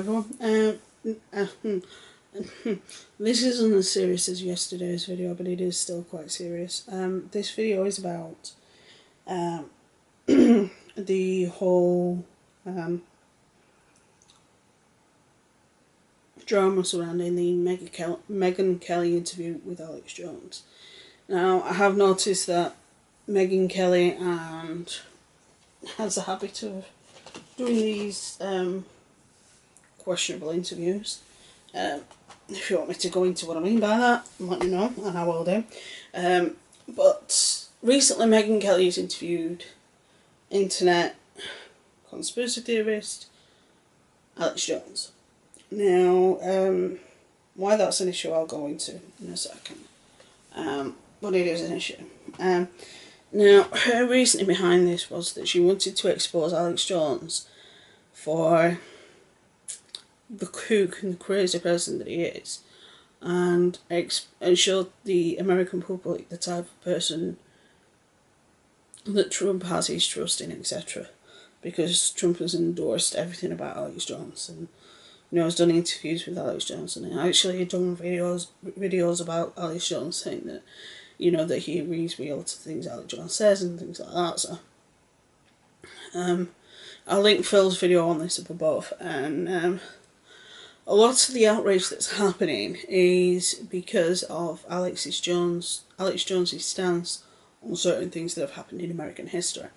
everyone. This isn't as serious as yesterday's video, but it is still quite serious. This video is about the whole drama surrounding the Megyn Kelly interview with Alex Jones. Now, I have noticed that Megyn Kelly has a habit of doing these questionable interviews. If you want me to go into what I mean by that, let me know, and I will do. But recently Megyn Kelly has interviewed internet conspiracy theorist Alex Jones. Now, why that's an issue I'll go into in a second. But it is an issue. Now, her reasoning behind this was that she wanted to expose Alex Jones for the kook and the crazy person that he is, and show the American public the type of person that Trump has his trust in, etc. Because Trump has endorsed everything about Alex Jones, and has done interviews with Alex Jones, and actually done videos about Alex Jones saying that that he agrees with a lot of things Alex Jones says and things like that. So I'll link Phil's video on this up above, and a lot of the outrage that's happening is because of Alex Jones' stance on certain things that have happened in American history.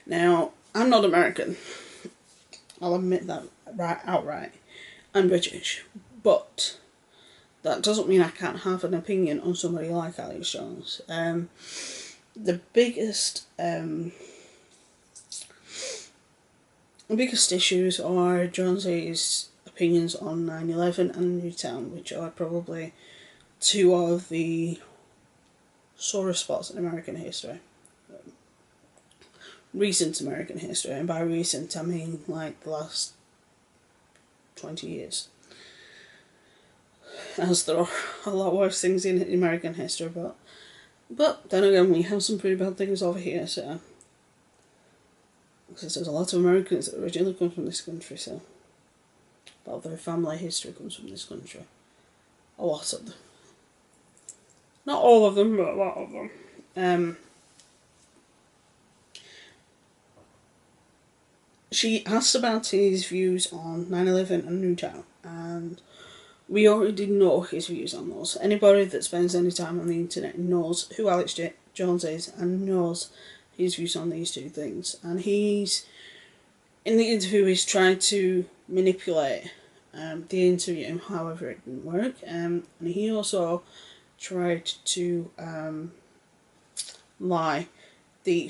Now, I'm not American. I'll admit that outright. I'm British, but that doesn't mean I can't have an opinion on somebody like Alex Jones. The biggest issues are Jones's opinions on 9/11 and Newtown, which are probably two of the sore spots in American history. Recent American history, and by recent I mean like the last 20 years. As there are a lot worse things in American history, but then again we have some pretty bad things over here, so because there's a lot of Americans that originally come from this country, so a lot of their family history comes from this country. A lot of them. Not all of them, but a lot of them. She asked about his views on 9/11 and Newtown, and we already know his views on those. Anybody that spends any time on the internet knows who Alex Jones is and knows his views on these two things. And he's, in the interview, he's tried to manipulate the interview, however it didn't work. And he also tried to lie. The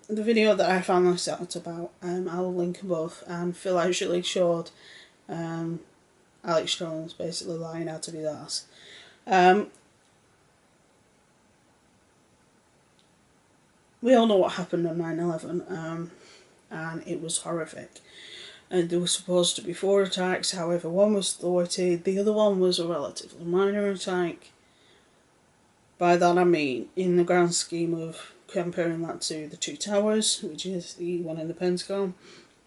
video that I found this out about, I'll link above, and Phil actually showed Alex Jones basically lying out of his ass. We all know what happened on 9/11, and it was horrific. And there were supposed to be 4 attacks, however one was thwarted, the other one was a relatively minor attack. By that I mean, in the grand scheme of comparing that to the 2 towers, which is the one in the Pentagon,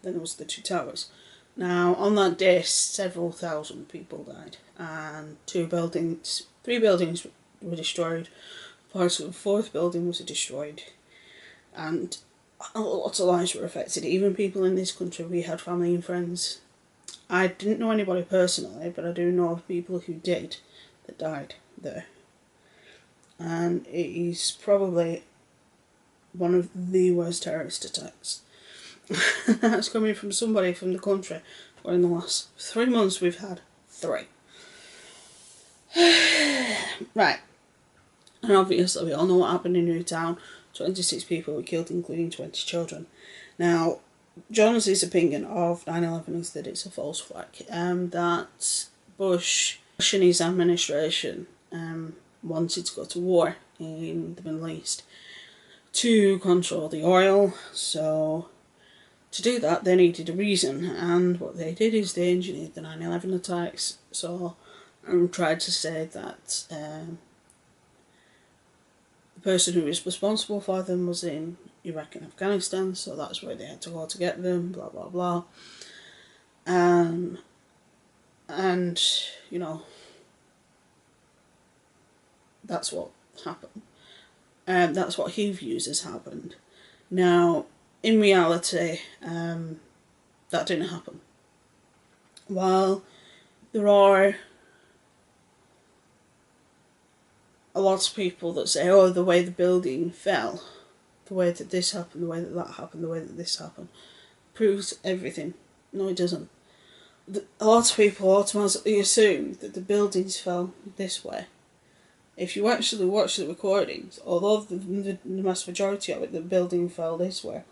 then there was the 2 towers. Now, on that day, several thousand people died, and 3 buildings were destroyed. Parts of the 4th building was destroyed, and a lot of lives were affected. Even people in this country, we had family and friends. I didn't know anybody personally, but I do know of people who did, that died there. And it is probably one of the worst terrorist attacks. That's coming from somebody from the country where in the last 3 months we've had 3. Right. And obviously we all know what happened in Newtown. 26 people were killed, including 20 children. Now, Jones's opinion of 9/11 is that it's a false flag. That Bush and his administration wanted to go to war in the Middle East to control the oil. So to do that, they needed a reason, and what they did is they engineered the 9/11 attacks. So tried to say that the person who was responsible for them was in Iraq and Afghanistan, so that's where they had to go to get them, blah blah blah. And, you know, that's what happened. That's what he views as happened. Now, in reality, that didn't happen. While there are a lot of people that say, oh, the way the building fell, the way that this happened, the way that that happened, the way that this happened, proves everything. No, it doesn't. A lot of people automatically assume that the buildings fell this way. If you actually watch the recordings, although the vast majority of it, the building fell this way.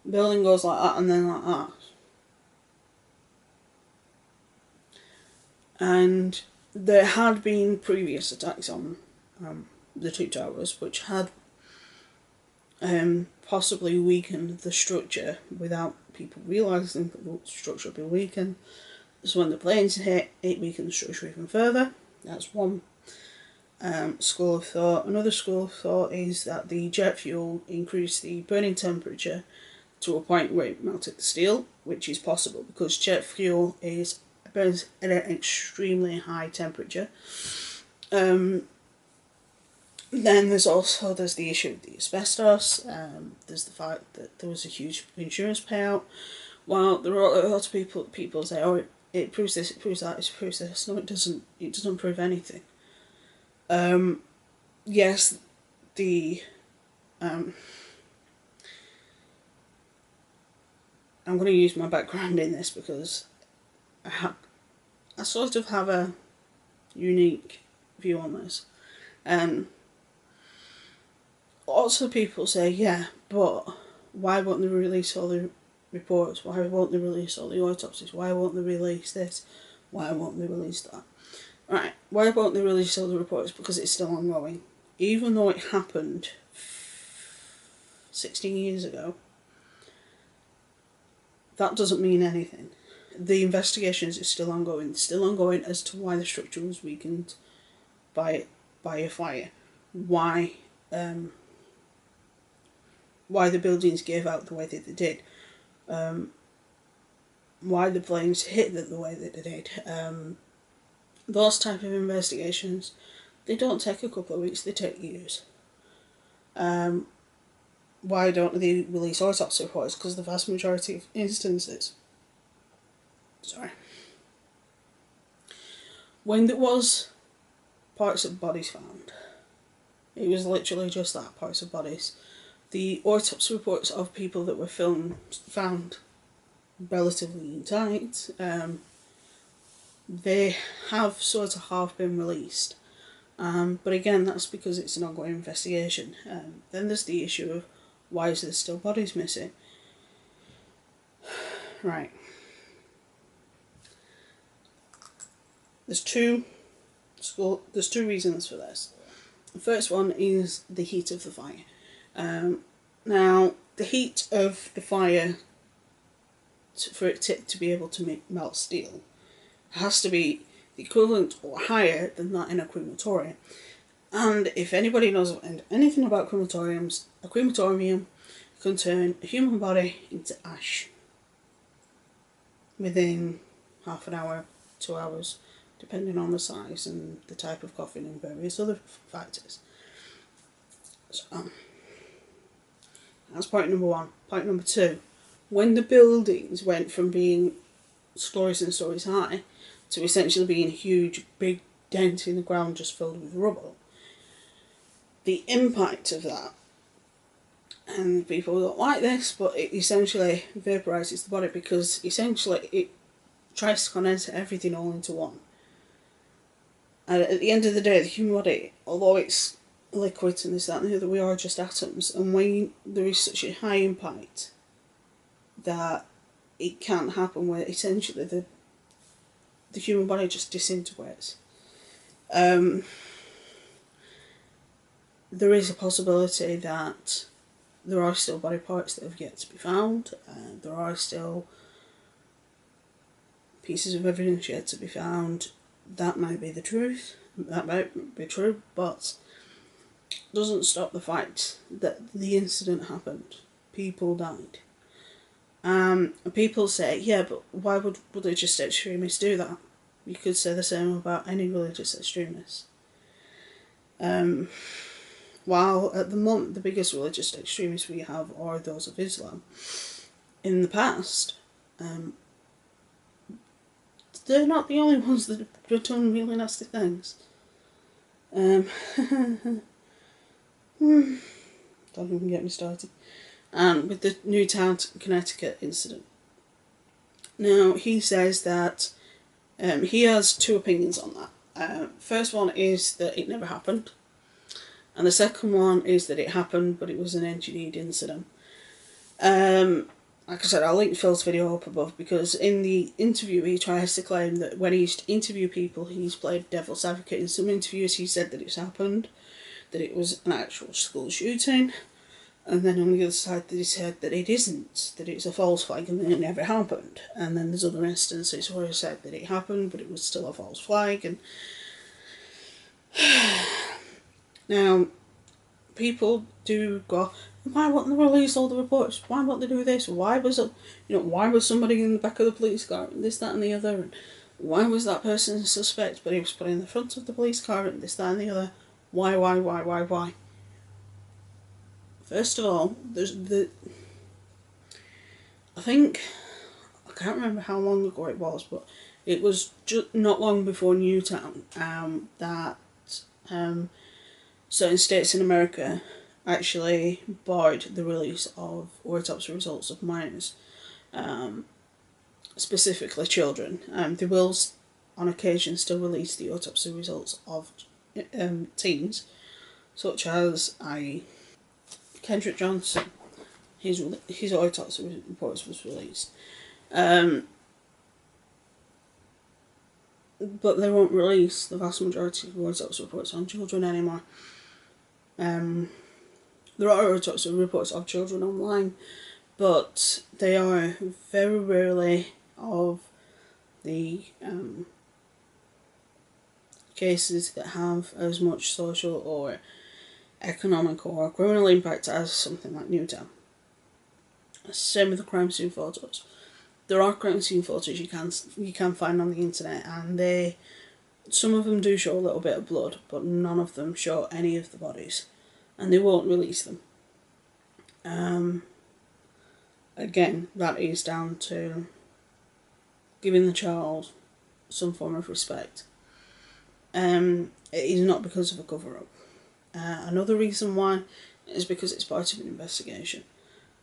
The building goes like that and then like that. And there had been previous attacks on the two towers, which had possibly weakened the structure without people realising that the structure had been weakened. So when the planes hit, it weakened the structure even further. That's one school of thought. Another school of thought is that the jet fuel increased the burning temperature to a point where it melted the steel, which is possible because jet fuel burns at an extremely high temperature. Then there's the issue of the asbestos. There's the fact that there was a huge insurance payout. While there are a lot of people say, oh, it proves this, it proves that, it proves this. No, it doesn't. It doesn't prove anything. Yes, I'm going to use my background in this because I sort of have a unique view on this. Lots of people say, yeah, but why won't they release all the reports? Why won't they release all the autopsies? Why won't they release this? Why won't they release that? Right, why won't they release all the reports? Because it's still ongoing. Even though it happened 16 years ago, that doesn't mean anything. The investigations are still ongoing. It's still ongoing as to why the structure was weakened by a fire. Why the buildings gave out the way that they did. Why the planes hit the way that they did. Those type of investigations, they don't take a couple of weeks, they take years. Why don't they release autopsy reports? Because the vast majority of instances, when there was parts of bodies found, it was literally just that, parts of bodies. The autopsy reports of people that were found relatively intact, they have sort of half been released. But again, that's because it's an ongoing investigation. Then there's the issue of why is there still bodies missing? Right. There's two reasons for this. The first one is the heat of the fire. Now, the heat of the fire, for it to be able to melt steel, has to be the equivalent or higher than that in a crematorium. And if anybody knows anything about crematoriums, a crematorium can turn a human body into ash within half an hour, 2 hours, depending on the size and the type of coffin and various other factors. So, that's point number one. Point number two, when the buildings went from being stories and stories high to essentially being a huge, big dent in the ground just filled with rubble, the impact of that, and people don't like this, but it essentially vaporises the body because essentially it tries to condense everything all into one. And at the end of the day, the human body, although it's liquid and this, that and the other, we are just atoms, and when there is such a high impact that it can happen where essentially the human body just disintegrates. There is a possibility that there are still body parts that have yet to be found, and there are still pieces of evidence yet to be found. That might be the truth, that might be true, but doesn't stop the fact that the incident happened. People died. People say, yeah, but why would just extremists do that? You could say the same about any religious extremist. While at the moment the biggest religious extremists we have are those of Islam, in the past, they're not the only ones that have done really nasty things. Don't even get me started. And with the Newtown, Connecticut incident. Now, he says that he has two opinions on that. First one is that it never happened. And the second one is that it happened, but it was an engineered incident. Like I said, I'll link Phil's video up above, because in the interview he tries to claim that when he's interviewed people, he's played devil's advocate. In some interviews he said that it's happened, that it was an actual school shooting, and then on the other side that he said that it isn't, that it's a false flag and that it never happened. And then there's other instances where he said that it happened but it was still a false flag. And now people do go, why won't they release all the reports? Why won't they do this? Why was it, why was somebody in the back of the police car and this, that and the other, and why was that person a suspect but he was put in the front of the police car and this, that and the other? Why? First of all, there's I can't remember how long ago it was, but it was just not long before Newtown that certain states in America actually barred the release of autopsy results of minors, specifically children. They will on occasion still release the autopsy results of teens, such as Kendrick Johnson. His autopsy reports was released, but they won't release the vast majority of autopsy reports on children anymore. There are autopsy reports of children online, but they are very rarely of the cases that have as much social or economic or criminal impact as something like Newtown. Same with the crime scene photos. There are crime scene photos you can find on the internet, and some of them do show a little bit of blood, but none of them show any of the bodies, and they won't release them. Again, that is down to giving the child some form of respect. It is not because of a cover-up. Another reason why is because it's part of an investigation.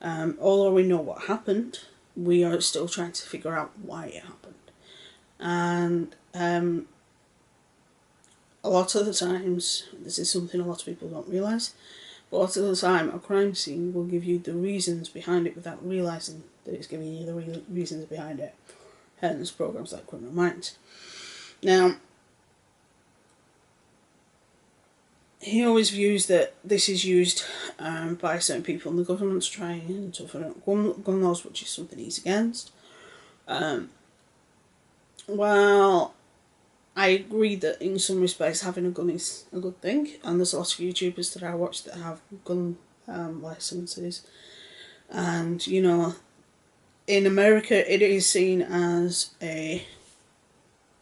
Although we know what happened, we are still trying to figure out why it happened. And a lot of the times, this is something a lot of people don't realise, but a lot of the time a crime scene will give you the reasons behind it without realising that it's giving you the reasons behind it. Hence programs like Criminal Minds. Now, he always views that this is used by certain people in the government to try and toughen up gun laws, which is something he's against. Well, I agree that in some respects having a gun is a good thing, and there's a lot of YouTubers that I watch that have gun licenses, and in America it is seen as a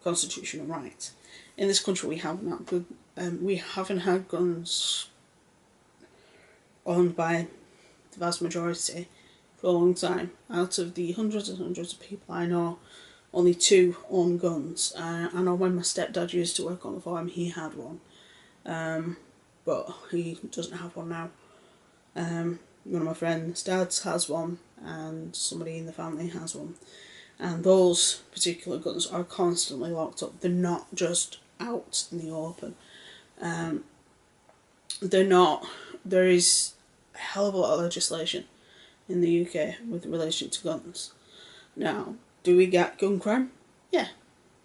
constitutional right. In this country we haven't had guns owned by the vast majority for a long time. Out of the hundreds and hundreds of people I know, only 2 own guns. I know when my stepdad used to work on the farm, he had one, but he doesn't have one now. One of my friends' dads has one, and somebody in the family has one, and those particular guns are constantly locked up. They're not just out in the open. There is a hell of a lot of legislation in the UK with relation to guns. Now, do we get gun crime? Yeah.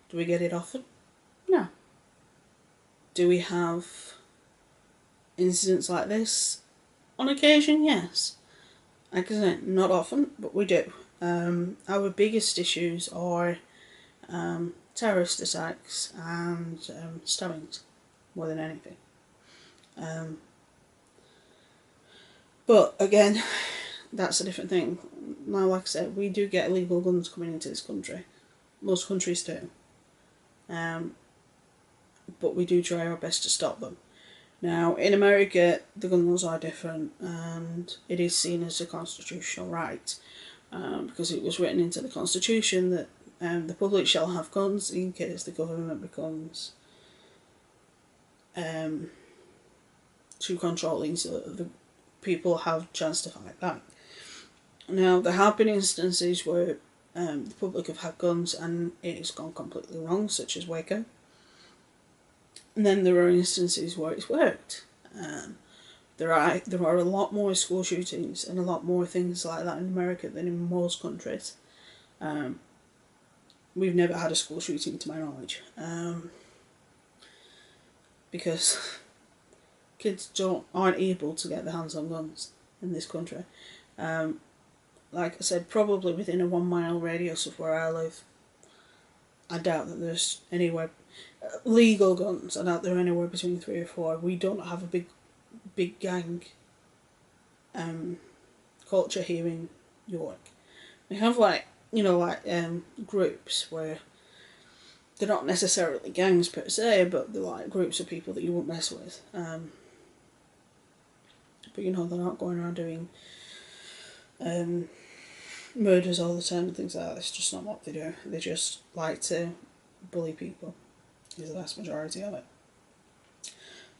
Do we get it often? No. Do we have incidents like this? On occasion, yes. Like I said, not often, but we do. Our biggest issues are terrorist attacks and stabbings, more than anything. But again, that's a different thing. Now, like I said, we do get illegal guns coming into this country. Most countries do. but we do try our best to stop them. Now, in America, the gun laws are different, and it is seen as a constitutional right, because it was written into the Constitution that the public shall have guns in case the government becomes too controlling, so that the people have a chance to fight back. Now, there have been instances where the public have had guns and it has gone completely wrong, such as Waco. And then there are instances where it's worked. There are a lot more school shootings and a lot more things like that in America than in most countries. We've never had a school shooting to my knowledge, because kids aren't able to get their hands on guns in this country. Like I said, probably within a 1 mile radius of where I live, I doubt that there's anywhere legal guns. I doubt there are anywhere between 3 or 4. We don't have a big gang culture here in York. We have groups where they're not necessarily gangs per se, but they're like groups of people that you won't mess with. But they're not going around doing murders all the time and things like that. It's just not what they do. They just like to bully people, is the vast majority of it.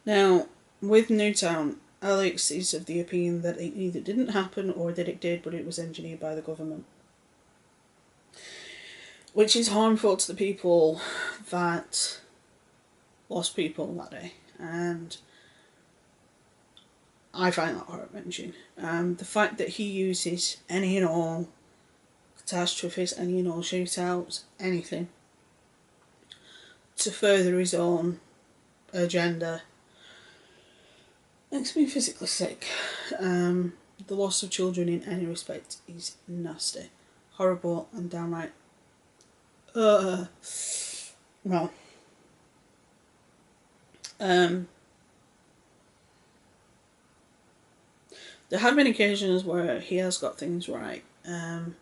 Now, with Newtown, Alex is of the opinion that it either didn't happen or that it did, but it was engineered by the government, which is harmful to the people that lost people that day, and I find that heart-wrenching. The fact that he uses any and all catastrophes, any and all shootouts, anything, to further his own agenda makes me physically sick. The loss of children in any respect is nasty, horrible, and downright well, there have been occasions where he has got things right. Not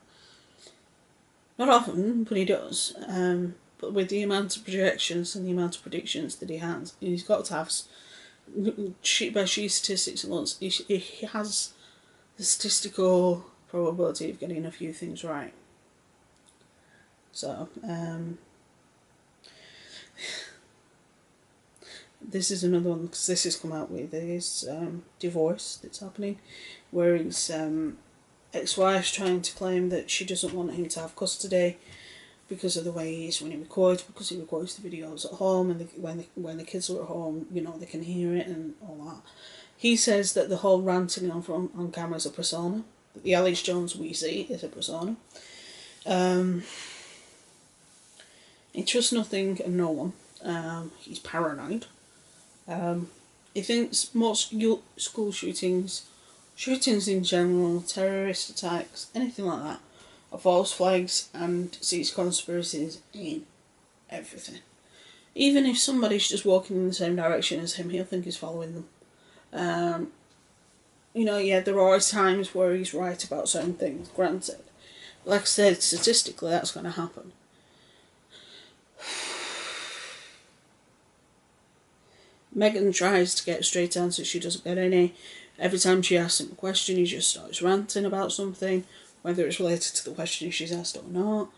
often, but he does. But with the amount of projections and the amount of predictions that he has, he's got to have, by sheer statistics alone, he has the statistical probability of getting a few things right. So, this is another one, because this has come out with his divorce that's happening, where his ex-wife's trying to claim that she doesn't want him to have custody because of the way he is when he records, because he records the videos at home, and when the kids are at home, they can hear it and all that. He says that the whole ranting on camera is a persona, that the Alex Jones we see is a persona. He trusts nothing and no one. He's paranoid. He thinks most school shootings in general, terrorist attacks, anything like that, are false flags, and sees conspiracies in everything. Even if somebody's just walking in the same direction as him, he'll think he's following them. There are times where he's right about certain things, granted. Like I said, statistically that's going to happen. Megyn tries to get straight answers, she doesn't get any. Every time she asks him a question, he just starts ranting about something, whether it's related to the question she's asked or not.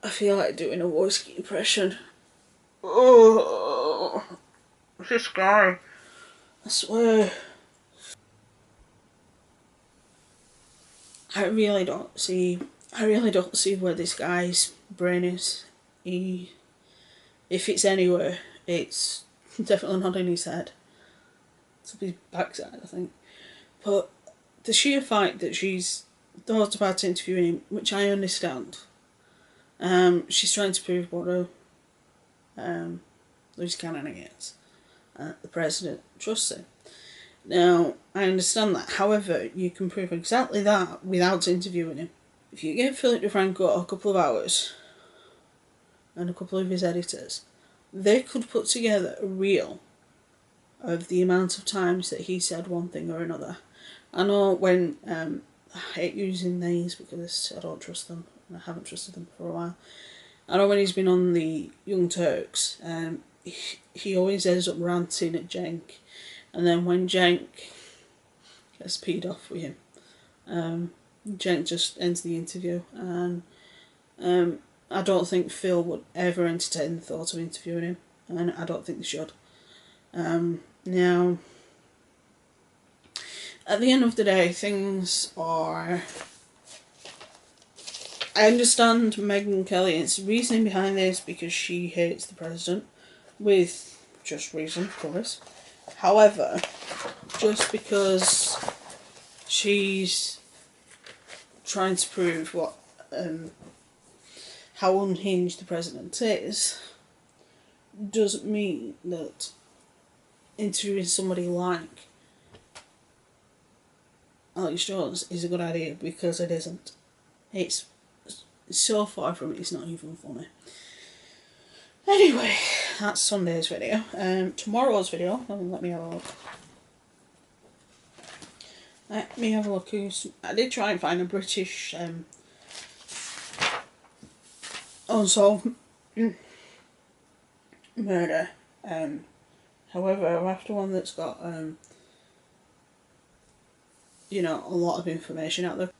I feel like doing a Wojcicki impression. Oh, this guy, I swear. I really don't see where this guy's brain is. If it's anywhere, it's definitely not in his head. It's up his backside, I think. But the sheer fact that she's thought about interviewing him, which I understand, she's trying to prove what Loose Cannon gets. The president trusts him. Now, I understand that. However, you can prove exactly that without interviewing him. If you give Philip DeFranco a couple of hours and a couple of his editors, they could put together a reel of the amount of times that he said one thing or another. I know when, I hate using these because I don't trust them, and I haven't trusted them for a while. I know when he's been on the Young Turks, he always ends up ranting at Cenk, and then when Cenk gets peed off with him, Cenk just ends the interview, and I don't think Phil would ever entertain the thought of interviewing him, and I don't think they should. Now, at the end of the day, things are... I understand Megyn Kelly's reasoning behind this because she hates the president, with just reason, of course. However, just because she's trying to prove what how unhinged the president is, doesn't mean that interviewing somebody like Alex Jones is a good idea, because it isn't. It's so far from it, it's not even funny. Anyway, that's Sunday's video. Tomorrow's video, let me have a look. Let me have a look who's... I did try and find a British unsolved murder. However, after one that's got you know, a lot of information out there.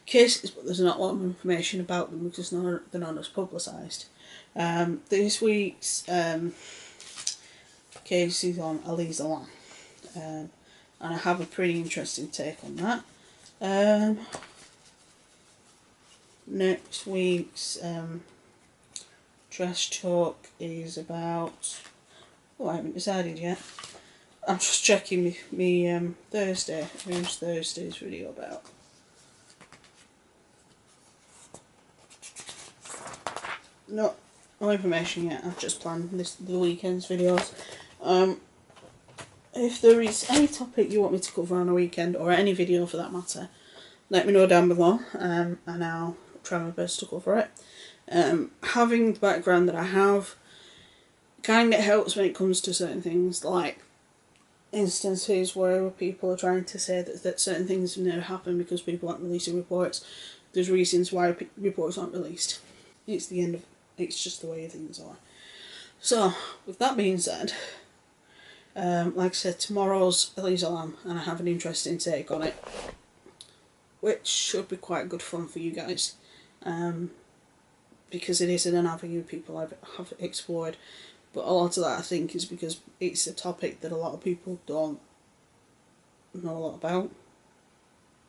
Cases, but there's not a lot of information about them because they're not as publicised. This week's case is on Elisa Lam, and I have a pretty interesting take on that. Next week's trash talk is about... oh, I haven't decided yet. I'm just checking me Thursday. Who's Thursday's video about? No information yet. I've just planned the weekend's videos. If there is any topic you want me to cover on a weekend, or any video for that matter, let me know down below, and I'll try my best to cover it. Having the background that I have kind of helps when it comes to certain things, like instances where people are trying to say that certain things have never happened because people aren't releasing reports. There's reasons why reports aren't released. It's the end of... it's just the way things are. So, with that being said, like I said, tomorrow's Elisa Lam, and I have an interesting take on it, which should be quite good fun for you guys, because it isn't an avenue people have explored. But a lot of that, I think, is because it's a topic that a lot of people don't know a lot about,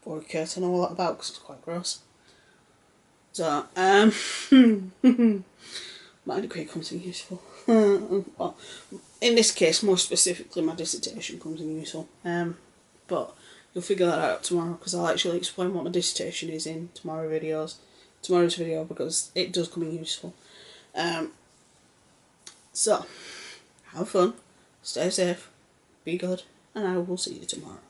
or care to know a lot about, because it's quite gross. So, my degree comes in useful. Well, in this case, more specifically, my dissertation comes in useful. But you'll figure that out tomorrow, because I'll actually explain what my dissertation is in tomorrow's video, because it does come in useful. So, have fun, stay safe, be good, and I will see you tomorrow.